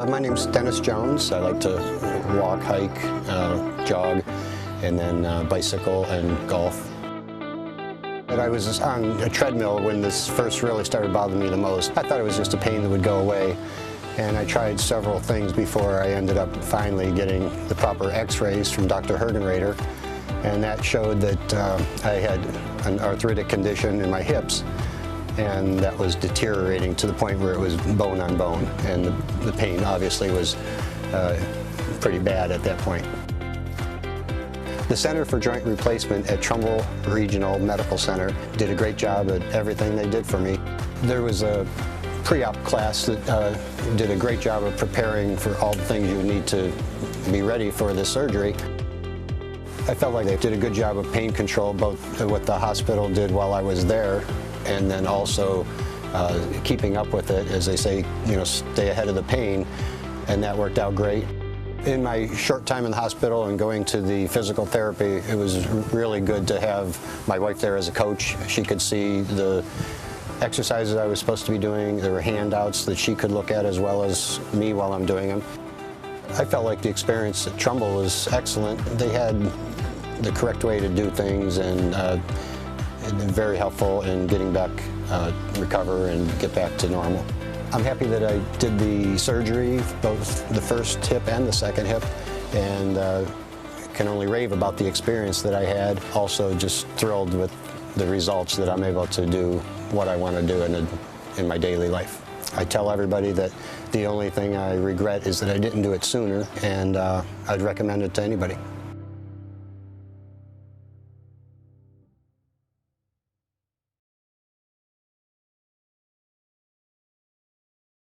My name's Dennis Jones. I like to walk, hike, jog, and then bicycle and golf. But I was on a treadmill when this first really started bothering me the most. I thought it was just a pain that would go away, and I tried several things before I ended up finally getting the proper x-rays from Dr. Hergenrader, and that showed that I had an arthritic condition in my hips, and that was deteriorating to the point where it was bone on bone, and the pain obviously was pretty bad at that point. The Center for Joint Replacement at Trumbull Regional Medical Center did a great job at everything they did for me. There was a pre-op class that did a great job of preparing for all the things you need to be ready for this surgery. I felt like they did a good job of pain control, both what the hospital did while I was there, and then also keeping up with it, as they say, stay ahead of the pain, and that worked out great. In my short time in the hospital and going to the physical therapy, it was really good to have my wife there as a coach. She could see the exercises I was supposed to be doing. There were handouts that she could look at as well as me while I'm doing them. I felt like the experience at Trumbull was excellent. They had the correct way to do things, and very helpful in getting back, recover and get back to normal. I'm happy that I did the surgery, both the first hip and the second hip, and can only rave about the experience that I had. Also just thrilled with the results that I'm able to do what I want to do in my daily life. I tell everybody that the only thing I regret is that I didn't do it sooner, and I'd recommend it to anybody.